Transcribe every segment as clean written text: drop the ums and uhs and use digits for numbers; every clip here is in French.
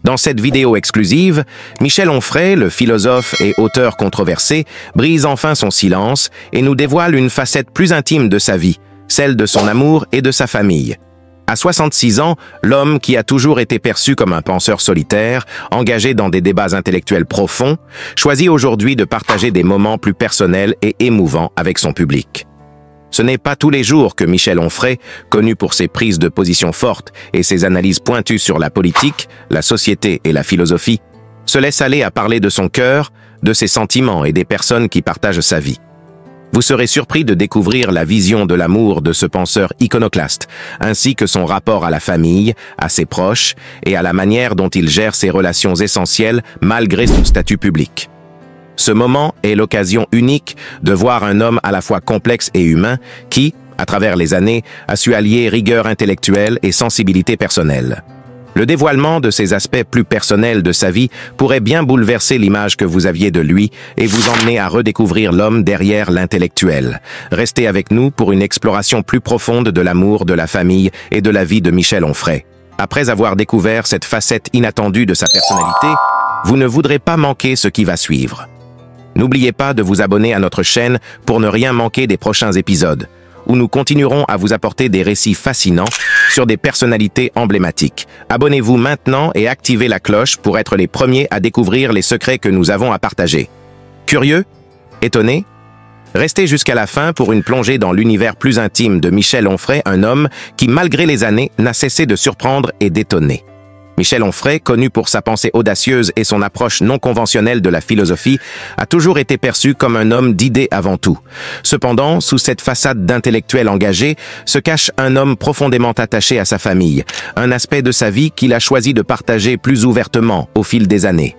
Dans cette vidéo exclusive, Michel Onfray, le philosophe et auteur controversé, brise enfin son silence et nous dévoile une facette plus intime de sa vie, celle de son amour et de sa famille. À 66 ans, l'homme qui a toujours été perçu comme un penseur solitaire, engagé dans des débats intellectuels profonds, choisit aujourd'hui de partager des moments plus personnels et émouvants avec son public. Ce n'est pas tous les jours que Michel Onfray, connu pour ses prises de position fortes et ses analyses pointues sur la politique, la société et la philosophie, se laisse aller à parler de son cœur, de ses sentiments et des personnes qui partagent sa vie. Vous serez surpris de découvrir la vision de l'amour de ce penseur iconoclaste, ainsi que son rapport à la famille, à ses proches et à la manière dont il gère ses relations essentielles malgré son statut public. Ce moment est l'occasion unique de voir un homme à la fois complexe et humain qui, à travers les années, a su allier rigueur intellectuelle et sensibilité personnelle. Le dévoilement de ces aspects plus personnels de sa vie pourrait bien bouleverser l'image que vous aviez de lui et vous emmener à redécouvrir l'homme derrière l'intellectuel. Restez avec nous pour une exploration plus profonde de l'amour, de la famille et de la vie de Michel Onfray. Après avoir découvert cette facette inattendue de sa personnalité, vous ne voudrez pas manquer ce qui va suivre. N'oubliez pas de vous abonner à notre chaîne pour ne rien manquer des prochains épisodes, où nous continuerons à vous apporter des récits fascinants sur des personnalités emblématiques. Abonnez-vous maintenant et activez la cloche pour être les premiers à découvrir les secrets que nous avons à partager. Curieux? Étonné? Restez jusqu'à la fin pour une plongée dans l'univers plus intime de Michel Onfray, un homme qui, malgré les années, n'a cessé de surprendre et d'étonner. Michel Onfray, connu pour sa pensée audacieuse et son approche non conventionnelle de la philosophie, a toujours été perçu comme un homme d'idées avant tout. Cependant, sous cette façade d'intellectuel engagé, se cache un homme profondément attaché à sa famille, un aspect de sa vie qu'il a choisi de partager plus ouvertement au fil des années.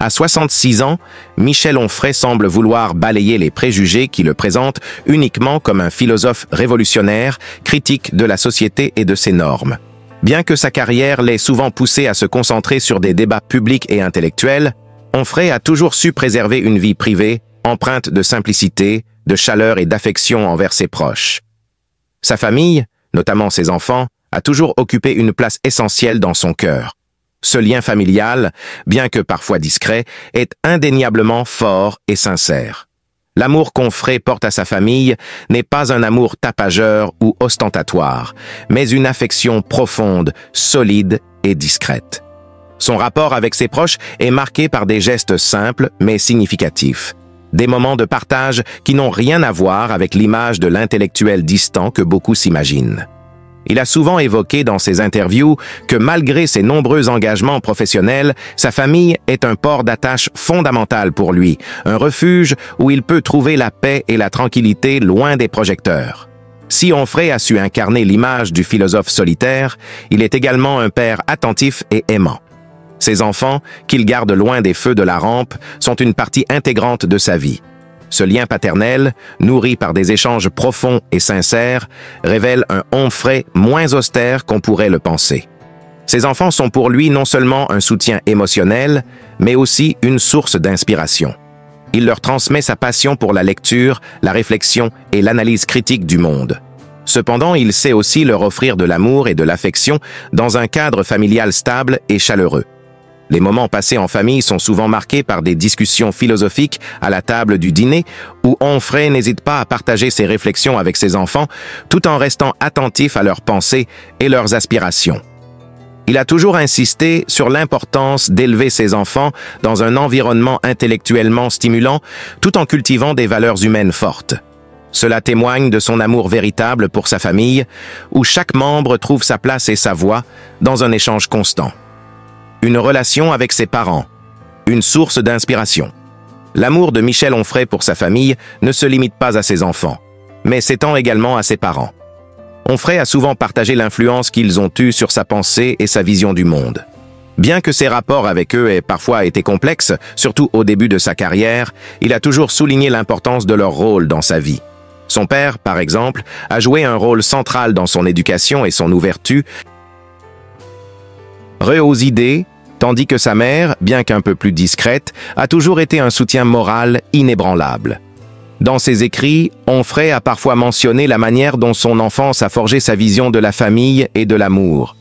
À 66 ans, Michel Onfray semble vouloir balayer les préjugés qui le présentent uniquement comme un philosophe révolutionnaire, critique de la société et de ses normes. Bien que sa carrière l'ait souvent poussé à se concentrer sur des débats publics et intellectuels, Onfray a toujours su préserver une vie privée, empreinte de simplicité, de chaleur et d'affection envers ses proches. Sa famille, notamment ses enfants, a toujours occupé une place essentielle dans son cœur. Ce lien familial, bien que parfois discret, est indéniablement fort et sincère. L'amour qu'Onfray porte à sa famille n'est pas un amour tapageur ou ostentatoire, mais une affection profonde, solide et discrète. Son rapport avec ses proches est marqué par des gestes simples mais significatifs. Des moments de partage qui n'ont rien à voir avec l'image de l'intellectuel distant que beaucoup s'imaginent. Il a souvent évoqué dans ses interviews que malgré ses nombreux engagements professionnels, sa famille est un port d'attache fondamental pour lui, un refuge où il peut trouver la paix et la tranquillité loin des projecteurs. Si Onfray a su incarner l'image du philosophe solitaire, il est également un père attentif et aimant. Ses enfants, qu'il garde loin des feux de la rampe, sont une partie intégrante de sa vie. Ce lien paternel, nourri par des échanges profonds et sincères, révèle un Onfray moins austère qu'on pourrait le penser. Ses enfants sont pour lui non seulement un soutien émotionnel, mais aussi une source d'inspiration. Il leur transmet sa passion pour la lecture, la réflexion et l'analyse critique du monde. Cependant, il sait aussi leur offrir de l'amour et de l'affection dans un cadre familial stable et chaleureux. Les moments passés en famille sont souvent marqués par des discussions philosophiques à la table du dîner où Onfray n'hésite pas à partager ses réflexions avec ses enfants tout en restant attentif à leurs pensées et leurs aspirations. Il a toujours insisté sur l'importance d'élever ses enfants dans un environnement intellectuellement stimulant tout en cultivant des valeurs humaines fortes. Cela témoigne de son amour véritable pour sa famille où chaque membre trouve sa place et sa voix dans un échange constant. Une relation avec ses parents, une source d'inspiration. L'amour de Michel Onfray pour sa famille ne se limite pas à ses enfants, mais s'étend également à ses parents. Onfray a souvent partagé l'influence qu'ils ont eue sur sa pensée et sa vision du monde. Bien que ses rapports avec eux aient parfois été complexes, surtout au début de sa carrière, il a toujours souligné l'importance de leur rôle dans sa vie. Son père, par exemple, a joué un rôle central dans son éducation et son ouverture aux idées, tandis que sa mère, bien qu'un peu plus discrète, a toujours été un soutien moral inébranlable. Dans ses écrits, Onfray a parfois mentionné la manière dont son enfance a forgé sa vision de la famille et de l'amour.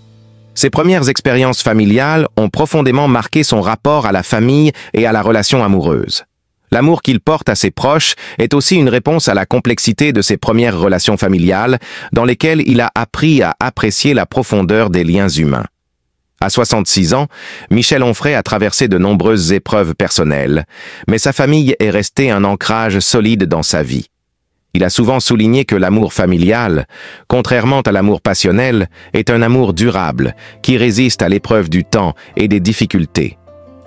Ses premières expériences familiales ont profondément marqué son rapport à la famille et à la relation amoureuse. L'amour qu'il porte à ses proches est aussi une réponse à la complexité de ses premières relations familiales, dans lesquelles il a appris à apprécier la profondeur des liens humains. À 66 ans, Michel Onfray a traversé de nombreuses épreuves personnelles, mais sa famille est restée un ancrage solide dans sa vie. Il a souvent souligné que l'amour familial, contrairement à l'amour passionnel, est un amour durable, qui résiste à l'épreuve du temps et des difficultés.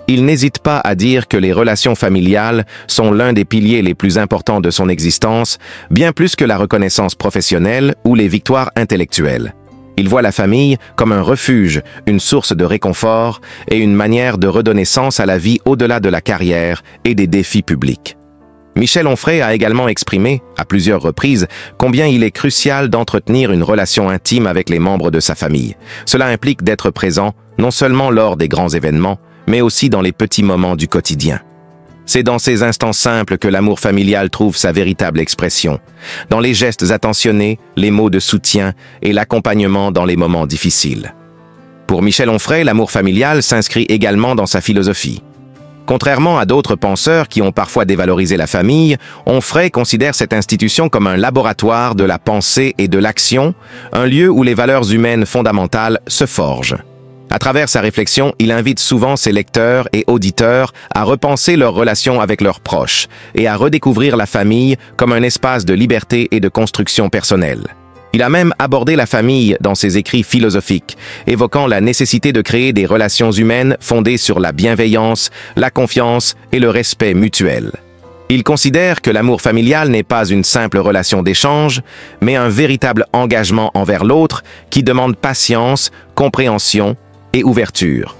Il n'hésite pas à dire que les relations familiales sont l'un des piliers les plus importants de son existence, bien plus que la reconnaissance professionnelle ou les victoires intellectuelles. Il voit la famille comme un refuge, une source de réconfort et une manière de redonner sens à la vie au-delà de la carrière et des défis publics. Michel Onfray a également exprimé, à plusieurs reprises, combien il est crucial d'entretenir une relation intime avec les membres de sa famille. Cela implique d'être présent, non seulement lors des grands événements, mais aussi dans les petits moments du quotidien. C'est dans ces instants simples que l'amour familial trouve sa véritable expression, dans les gestes attentionnés, les mots de soutien et l'accompagnement dans les moments difficiles. Pour Michel Onfray, l'amour familial s'inscrit également dans sa philosophie. Contrairement à d'autres penseurs qui ont parfois dévalorisé la famille, Onfray considère cette institution comme un laboratoire de la pensée et de l'action, un lieu où les valeurs humaines fondamentales se forgent. À travers sa réflexion, il invite souvent ses lecteurs et auditeurs à repenser leurs relations avec leurs proches et à redécouvrir la famille comme un espace de liberté et de construction personnelle. Il a même abordé la famille dans ses écrits philosophiques, évoquant la nécessité de créer des relations humaines fondées sur la bienveillance, la confiance et le respect mutuel. Il considère que l'amour familial n'est pas une simple relation d'échange, mais un véritable engagement envers l'autre qui demande patience, compréhension et ouverture.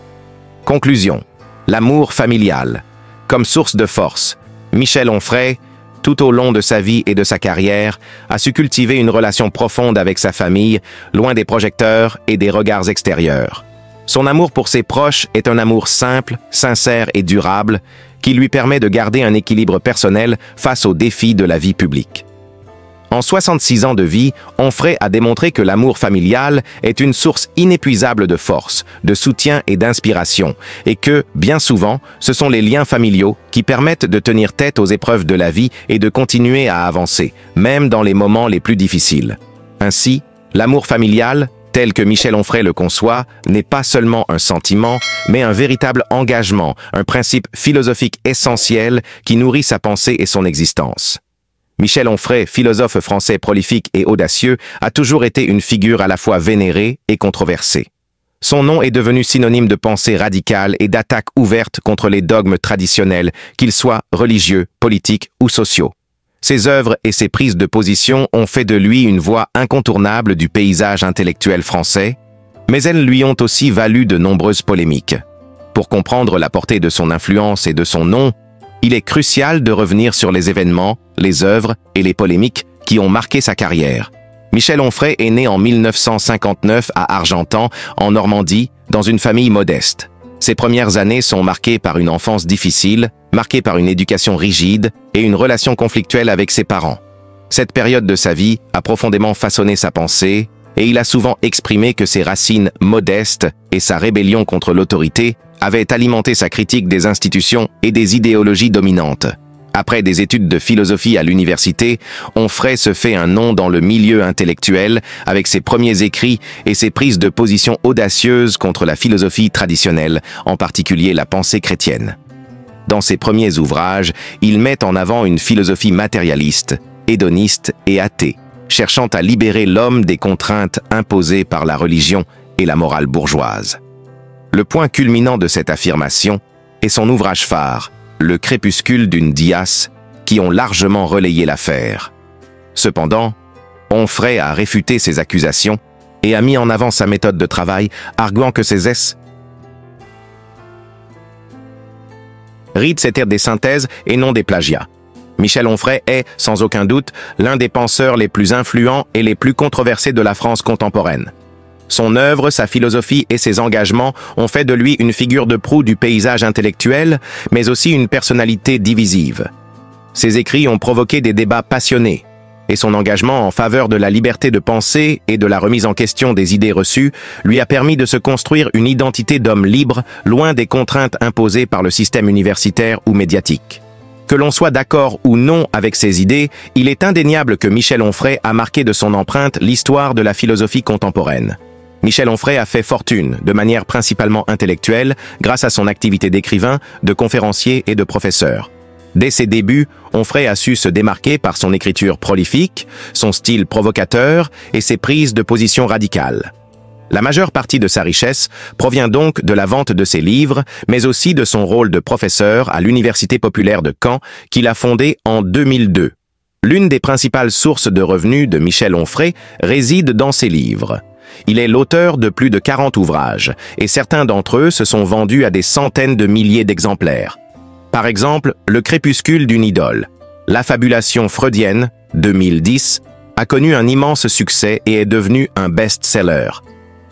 Conclusion. L'amour familial. Comme source de force, Michel Onfray, tout au long de sa vie et de sa carrière, a su cultiver une relation profonde avec sa famille, loin des projecteurs et des regards extérieurs. Son amour pour ses proches est un amour simple, sincère et durable, qui lui permet de garder un équilibre personnel face aux défis de la vie publique. En 66 ans de vie, Onfray a démontré que l'amour familial est une source inépuisable de force, de soutien et d'inspiration, et que, bien souvent, ce sont les liens familiaux qui permettent de tenir tête aux épreuves de la vie et de continuer à avancer, même dans les moments les plus difficiles. Ainsi, l'amour familial, tel que Michel Onfray le conçoit, n'est pas seulement un sentiment, mais un véritable engagement, un principe philosophique essentiel qui nourrit sa pensée et son existence. Michel Onfray, philosophe français prolifique et audacieux, a toujours été une figure à la fois vénérée et controversée. Son nom est devenu synonyme de pensée radicale et d'attaque ouverte contre les dogmes traditionnels, qu'ils soient religieux, politiques ou sociaux. Ses œuvres et ses prises de position ont fait de lui une voix incontournable du paysage intellectuel français, mais elles lui ont aussi valu de nombreuses polémiques. Pour comprendre la portée de son influence et de son nom, il est crucial de revenir sur les événements, les œuvres et les polémiques qui ont marqué sa carrière. Michel Onfray est né en 1959 à Argentan, en Normandie, dans une famille modeste. Ses premières années sont marquées par une enfance difficile, marquée par une éducation rigide et une relation conflictuelle avec ses parents. Cette période de sa vie a profondément façonné sa pensée et il a souvent exprimé que ses racines modestes et sa rébellion contre l'autorité avaient alimenté sa critique des institutions et des idéologies dominantes. Après des études de philosophie à l'université, Onfray se fait un nom dans le milieu intellectuel avec ses premiers écrits et ses prises de position audacieuses contre la philosophie traditionnelle, en particulier la pensée chrétienne. Dans ses premiers ouvrages, il met en avant une philosophie matérialiste, hédoniste et athée, cherchant à libérer l'homme des contraintes imposées par la religion et la morale bourgeoise. Le point culminant de cette affirmation est son ouvrage phare, Le crépuscule d'une Dias, qui ont largement relayé l'affaire. Cependant, Onfray a réfuté ces accusations et a mis en avant sa méthode de travail, arguant que ces essais c'étaient des synthèses et non des plagiats. Michel Onfray est, sans aucun doute, l'un des penseurs les plus influents et les plus controversés de la France contemporaine. Son œuvre, sa philosophie et ses engagements ont fait de lui une figure de proue du paysage intellectuel, mais aussi une personnalité divisive. Ses écrits ont provoqué des débats passionnés, et son engagement en faveur de la liberté de pensée et de la remise en question des idées reçues lui a permis de se construire une identité d'homme libre, loin des contraintes imposées par le système universitaire ou médiatique. Que l'on soit d'accord ou non avec ses idées, il est indéniable que Michel Onfray a marqué de son empreinte l'histoire de la philosophie contemporaine. Michel Onfray a fait fortune, de manière principalement intellectuelle, grâce à son activité d'écrivain, de conférencier et de professeur. Dès ses débuts, Onfray a su se démarquer par son écriture prolifique, son style provocateur et ses prises de position radicales. La majeure partie de sa richesse provient donc de la vente de ses livres, mais aussi de son rôle de professeur à l'Université populaire de Caen, qu'il a fondée en 2002. L'une des principales sources de revenus de Michel Onfray réside dans ses livres. Il est l'auteur de plus de 40 ouvrages, et certains d'entre eux se sont vendus à des centaines de milliers d'exemplaires. Par exemple, Le crépuscule d'une idole, L'affabulation freudienne, 2010, a connu un immense succès et est devenu un best-seller.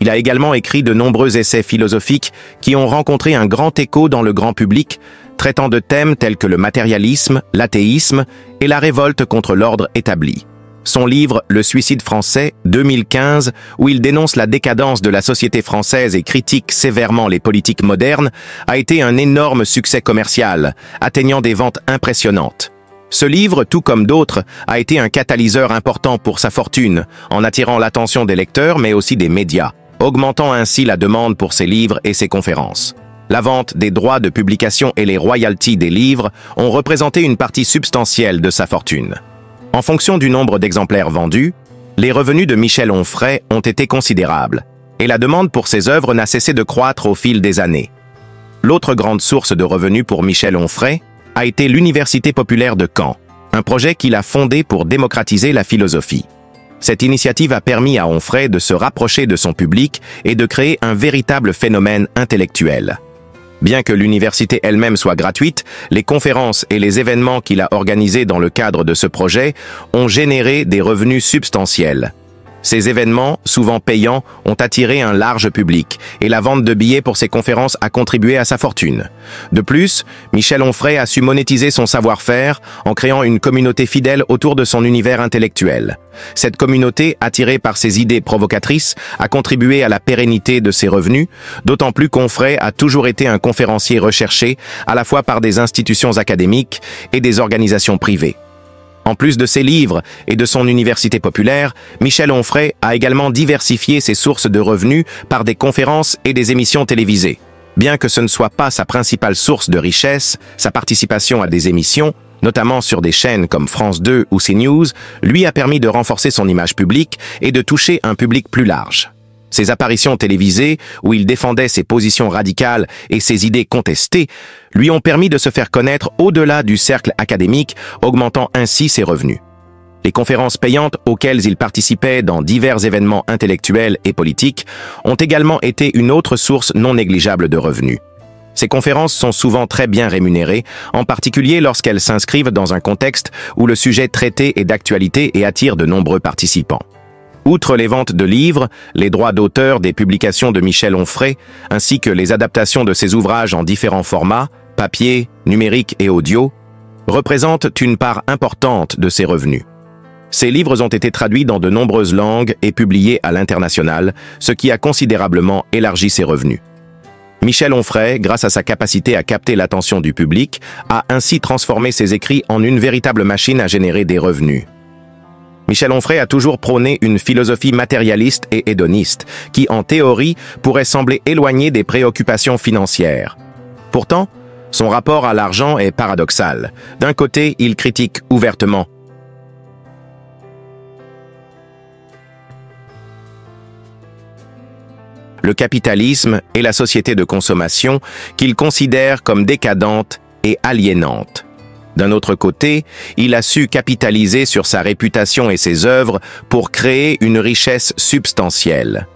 Il a également écrit de nombreux essais philosophiques qui ont rencontré un grand écho dans le grand public, traitant de thèmes tels que le matérialisme, l'athéisme et la révolte contre l'ordre établi. Son livre « Le suicide français » 2015, où il dénonce la décadence de la société française et critique sévèrement les politiques modernes, a été un énorme succès commercial, atteignant des ventes impressionnantes. Ce livre, tout comme d'autres, a été un catalyseur important pour sa fortune, en attirant l'attention des lecteurs mais aussi des médias, augmentant ainsi la demande pour ses livres et ses conférences. La vente des droits de publication et les royalties des livres ont représenté une partie substantielle de sa fortune. En fonction du nombre d'exemplaires vendus, les revenus de Michel Onfray ont été considérables, et la demande pour ses œuvres n'a cessé de croître au fil des années. L'autre grande source de revenus pour Michel Onfray a été l'Université populaire de Caen, un projet qu'il a fondé pour démocratiser la philosophie. Cette initiative a permis à Onfray de se rapprocher de son public et de créer un véritable phénomène intellectuel. Bien que l'université elle-même soit gratuite, les conférences et les événements qu'il a organisés dans le cadre de ce projet ont généré des revenus substantiels. Ces événements, souvent payants, ont attiré un large public, et la vente de billets pour ces conférences a contribué à sa fortune. De plus, Michel Onfray a su monétiser son savoir-faire en créant une communauté fidèle autour de son univers intellectuel. Cette communauté, attirée par ses idées provocatrices, a contribué à la pérennité de ses revenus, d'autant plus qu'Onfray a toujours été un conférencier recherché, à la fois par des institutions académiques et des organisations privées. En plus de ses livres et de son université populaire, Michel Onfray a également diversifié ses sources de revenus par des conférences et des émissions télévisées. Bien que ce ne soit pas sa principale source de richesse, sa participation à des émissions, notamment sur des chaînes comme France 2 ou CNews, lui a permis de renforcer son image publique et de toucher un public plus large. Ses apparitions télévisées, où il défendait ses positions radicales et ses idées contestées, lui ont permis de se faire connaître au-delà du cercle académique, augmentant ainsi ses revenus. Les conférences payantes auxquelles il participait dans divers événements intellectuels et politiques ont également été une autre source non négligeable de revenus. Ces conférences sont souvent très bien rémunérées, en particulier lorsqu'elles s'inscrivent dans un contexte où le sujet traité est d'actualité et attire de nombreux participants. Outre les ventes de livres, les droits d'auteur des publications de Michel Onfray, ainsi que les adaptations de ses ouvrages en différents formats, papier, numérique et audio, représentent une part importante de ses revenus. Ces livres ont été traduits dans de nombreuses langues et publiés à l'international, ce qui a considérablement élargi ses revenus. Michel Onfray, grâce à sa capacité à capter l'attention du public, a ainsi transformé ses écrits en une véritable machine à générer des revenus. Michel Onfray a toujours prôné une philosophie matérialiste et hédoniste, qui, en théorie, pourrait sembler éloignée des préoccupations financières. Pourtant, son rapport à l'argent est paradoxal. D'un côté, il critique ouvertement le capitalisme et la société de consommation qu'il considère comme décadente et aliénante. D'un autre côté, il a su capitaliser sur sa réputation et ses œuvres pour créer une richesse substantielle.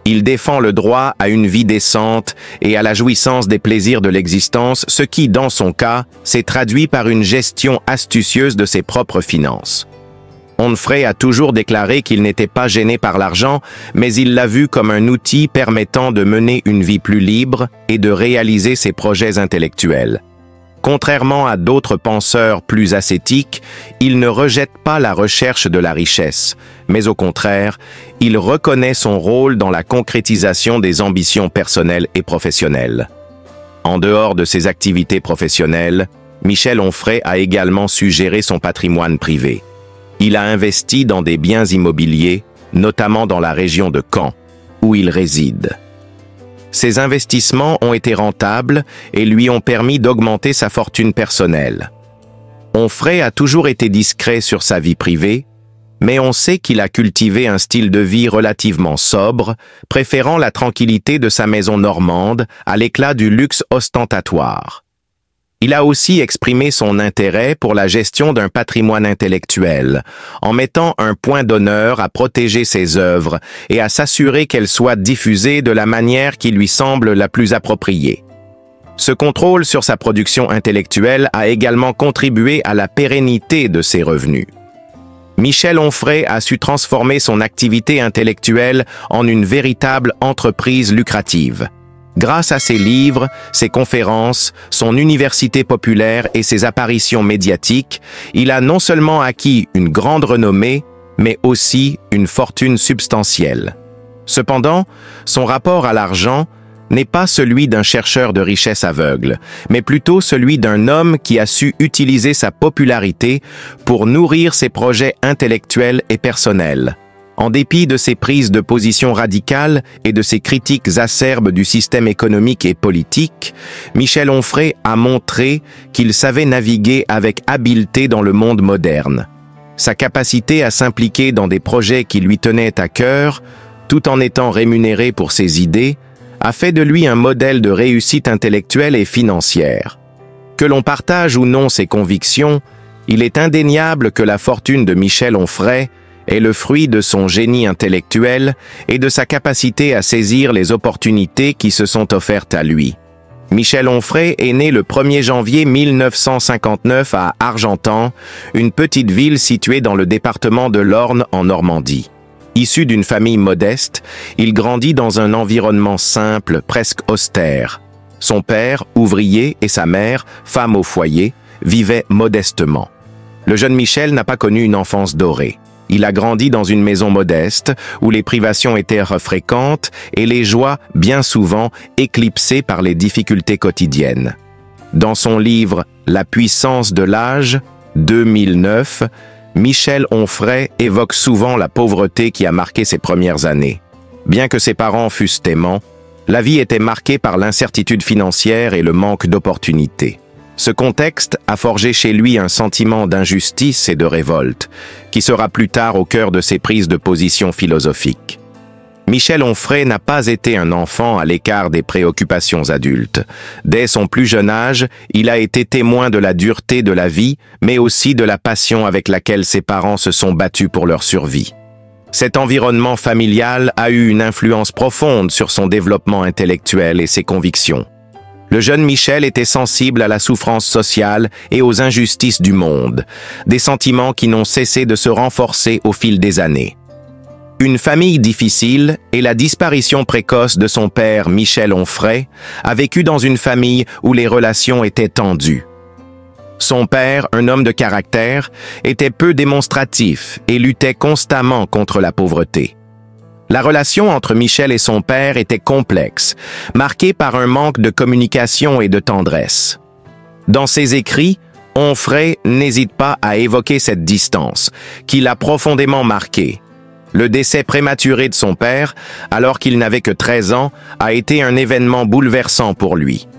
Il défend le droit à une vie décente et à la jouissance des plaisirs de l'existence, ce qui, dans son cas, s'est traduit par une gestion astucieuse de ses propres finances. Onfray a toujours déclaré qu'il n'était pas gêné par l'argent, mais il l'a vu comme un outil permettant de mener une vie plus libre et de réaliser ses projets intellectuels. Contrairement à d'autres penseurs plus ascétiques, il ne rejette pas la recherche de la richesse, mais au contraire, il reconnaît son rôle dans la concrétisation des ambitions personnelles et professionnelles. En dehors de ses activités professionnelles, Michel Onfray a également su gérer son patrimoine privé. Il a investi dans des biens immobiliers, notamment dans la région de Caen, où il réside. Ces investissements ont été rentables et lui ont permis d'augmenter sa fortune personnelle. Onfray a toujours été discret sur sa vie privée, mais on sait qu'il a cultivé un style de vie relativement sobre, préférant la tranquillité de sa maison normande à l'éclat du luxe ostentatoire. Il a aussi exprimé son intérêt pour la gestion d'un patrimoine intellectuel, en mettant un point d'honneur à protéger ses œuvres et à s'assurer qu'elles soient diffusées de la manière qui lui semble la plus appropriée. Ce contrôle sur sa production intellectuelle a également contribué à la pérennité de ses revenus. Michel Onfray a su transformer son activité intellectuelle en une véritable entreprise lucrative. Grâce à ses livres, ses conférences, son université populaire et ses apparitions médiatiques, il a non seulement acquis une grande renommée, mais aussi une fortune substantielle. Cependant, son rapport à l'argent n'est pas celui d'un chercheur de richesse aveugle, mais plutôt celui d'un homme qui a su utiliser sa popularité pour nourrir ses projets intellectuels et personnels. En dépit de ses prises de position radicales et de ses critiques acerbes du système économique et politique, Michel Onfray a montré qu'il savait naviguer avec habileté dans le monde moderne. Sa capacité à s'impliquer dans des projets qui lui tenaient à cœur, tout en étant rémunéré pour ses idées, a fait de lui un modèle de réussite intellectuelle et financière. Que l'on partage ou non ses convictions, il est indéniable que la fortune de Michel Onfray est le fruit de son génie intellectuel et de sa capacité à saisir les opportunités qui se sont offertes à lui. Michel Onfray est né le 1er janvier 1959 à Argentan, une petite ville située dans le département de l'Orne en Normandie. Issu d'une famille modeste, il grandit dans un environnement simple, presque austère. Son père, ouvrier, et sa mère, femme au foyer, vivaient modestement. Le jeune Michel n'a pas connu une enfance dorée. Il a grandi dans une maison modeste, où les privations étaient fréquentes et les joies, bien souvent, éclipsées par les difficultés quotidiennes. Dans son livre « La puissance de l'âge » 2009, Michel Onfray évoque souvent la pauvreté qui a marqué ses premières années. Bien que ses parents fussent aimants, la vie était marquée par l'incertitude financière et le manque d'opportunités. Ce contexte a forgé chez lui un sentiment d'injustice et de révolte, qui sera plus tard au cœur de ses prises de position philosophiques. Michel Onfray n'a pas été un enfant à l'écart des préoccupations adultes. Dès son plus jeune âge, il a été témoin de la dureté de la vie, mais aussi de la passion avec laquelle ses parents se sont battus pour leur survie. Cet environnement familial a eu une influence profonde sur son développement intellectuel et ses convictions. Le jeune Michel était sensible à la souffrance sociale et aux injustices du monde, des sentiments qui n'ont cessé de se renforcer au fil des années. Une famille difficile et la disparition précoce de son père Michel Onfray a vécu dans une famille où les relations étaient tendues. Son père, un homme de caractère, était peu démonstratif et luttait constamment contre la pauvreté. La relation entre Michel et son père était complexe, marquée par un manque de communication et de tendresse. Dans ses écrits, Onfray n'hésite pas à évoquer cette distance, qui l'a profondément marqué. Le décès prématuré de son père, alors qu'il n'avait que 13 ans, a été un événement bouleversant pour lui.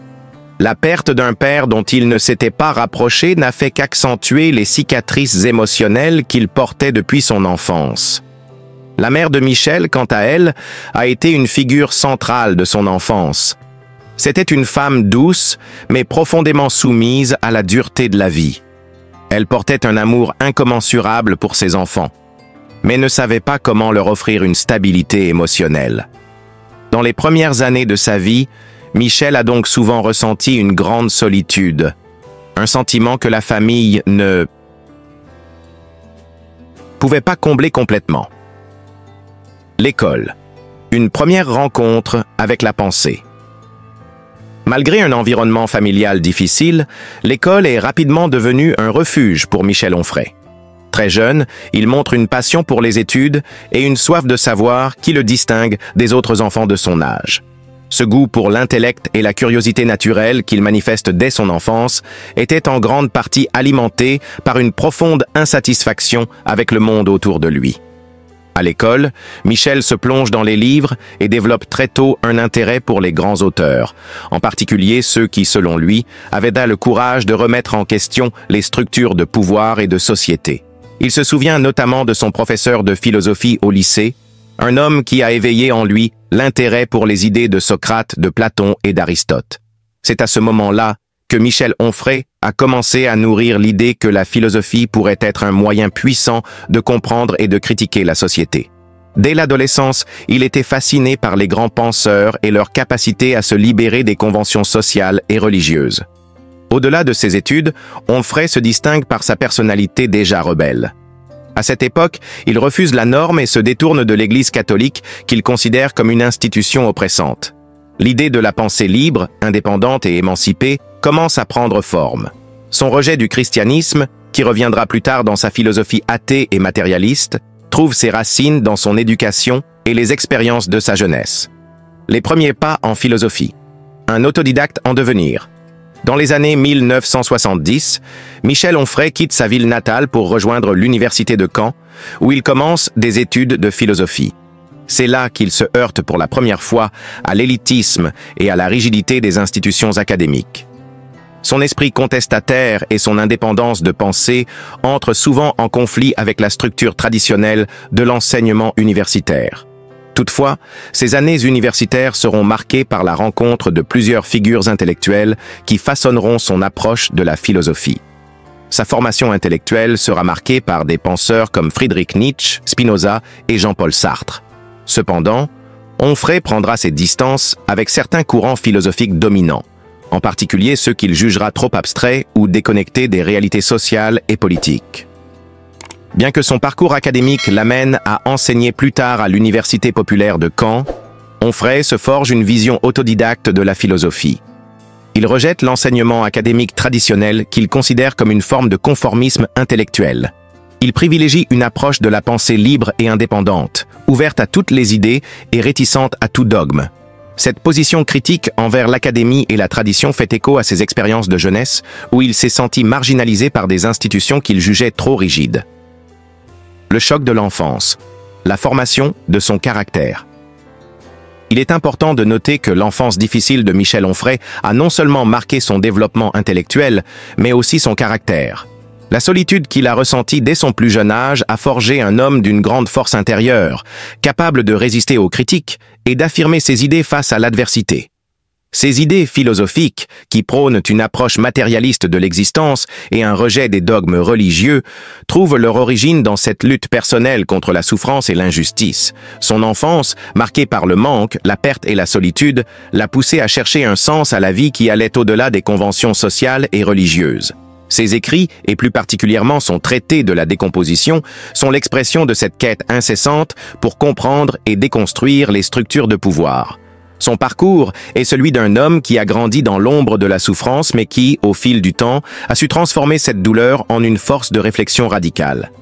La perte d'un père dont il ne s'était pas rapproché n'a fait qu'accentuer les cicatrices émotionnelles qu'il portait depuis son enfance. La mère de Michel, quant à elle, a été une figure centrale de son enfance. C'était une femme douce, mais profondément soumise à la dureté de la vie. Elle portait un amour incommensurable pour ses enfants, mais ne savait pas comment leur offrir une stabilité émotionnelle. Dans les premières années de sa vie, Michel a donc souvent ressenti une grande solitude, un sentiment que la famille ne pouvait pas combler complètement. L'école. Une première rencontre avec la pensée. Malgré un environnement familial difficile, l'école est rapidement devenue un refuge pour Michel Onfray. Très jeune, il montre une passion pour les études et une soif de savoir qui le distingue des autres enfants de son âge. Ce goût pour l'intellect et la curiosité naturelle qu'il manifeste dès son enfance était en grande partie alimenté par une profonde insatisfaction avec le monde autour de lui. À l'école, Michel se plonge dans les livres et développe très tôt un intérêt pour les grands auteurs, en particulier ceux qui, selon lui, avaient le courage de remettre en question les structures de pouvoir et de société. Il se souvient notamment de son professeur de philosophie au lycée, un homme qui a éveillé en lui l'intérêt pour les idées de Socrate, de Platon et d'Aristote. C'est à ce moment-là que Michel Onfray a commencé à nourrir l'idée que la philosophie pourrait être un moyen puissant de comprendre et de critiquer la société. Dès l'adolescence, il était fasciné par les grands penseurs et leur capacité à se libérer des conventions sociales et religieuses. Au-delà de ses études, Onfray se distingue par sa personnalité déjà rebelle. À cette époque, il refuse la norme et se détourne de l'Église catholique qu'il considère comme une institution oppressante. L'idée de la pensée libre, indépendante et émancipée commence à prendre forme. Son rejet du christianisme, qui reviendra plus tard dans sa philosophie athée et matérialiste, trouve ses racines dans son éducation et les expériences de sa jeunesse. Les premiers pas en philosophie. Un autodidacte en devenir. Dans les années 1970, Michel Onfray quitte sa ville natale pour rejoindre l'université de Caen, où il commence des études de philosophie. C'est là qu'il se heurte pour la première fois à l'élitisme et à la rigidité des institutions académiques. Son esprit contestataire et son indépendance de pensée entrent souvent en conflit avec la structure traditionnelle de l'enseignement universitaire. Toutefois, ces années universitaires seront marquées par la rencontre de plusieurs figures intellectuelles qui façonneront son approche de la philosophie. Sa formation intellectuelle sera marquée par des penseurs comme Friedrich Nietzsche, Spinoza et Jean-Paul Sartre. Cependant, Onfray prendra ses distances avec certains courants philosophiques dominants, en particulier ceux qu'il jugera trop abstraits ou déconnectés des réalités sociales et politiques. Bien que son parcours académique l'amène à enseigner plus tard à l'Université populaire de Caen, Onfray se forge une vision autodidacte de la philosophie. Il rejette l'enseignement académique traditionnel qu'il considère comme une forme de conformisme intellectuel. Il privilégie une approche de la pensée libre et indépendante, ouverte à toutes les idées et réticente à tout dogme. Cette position critique envers l'académie et la tradition fait écho à ses expériences de jeunesse, où il s'est senti marginalisé par des institutions qu'il jugeait trop rigides. Le choc de l'enfance, la formation de son caractère. Il est important de noter que l'enfance difficile de Michel Onfray a non seulement marqué son développement intellectuel, mais aussi son caractère. La solitude qu'il a ressentie dès son plus jeune âge a forgé un homme d'une grande force intérieure, capable de résister aux critiques et d'affirmer ses idées face à l'adversité. Ces idées philosophiques, qui prônent une approche matérialiste de l'existence et un rejet des dogmes religieux, trouvent leur origine dans cette lutte personnelle contre la souffrance et l'injustice. Son enfance, marquée par le manque, la perte et la solitude, l'a poussé à chercher un sens à la vie qui allait au-delà des conventions sociales et religieuses. Ses écrits, et plus particulièrement son traité de la décomposition, sont l'expression de cette quête incessante pour comprendre et déconstruire les structures de pouvoir. Son parcours est celui d'un homme qui a grandi dans l'ombre de la souffrance mais qui, au fil du temps, a su transformer cette douleur en une force de réflexion radicale.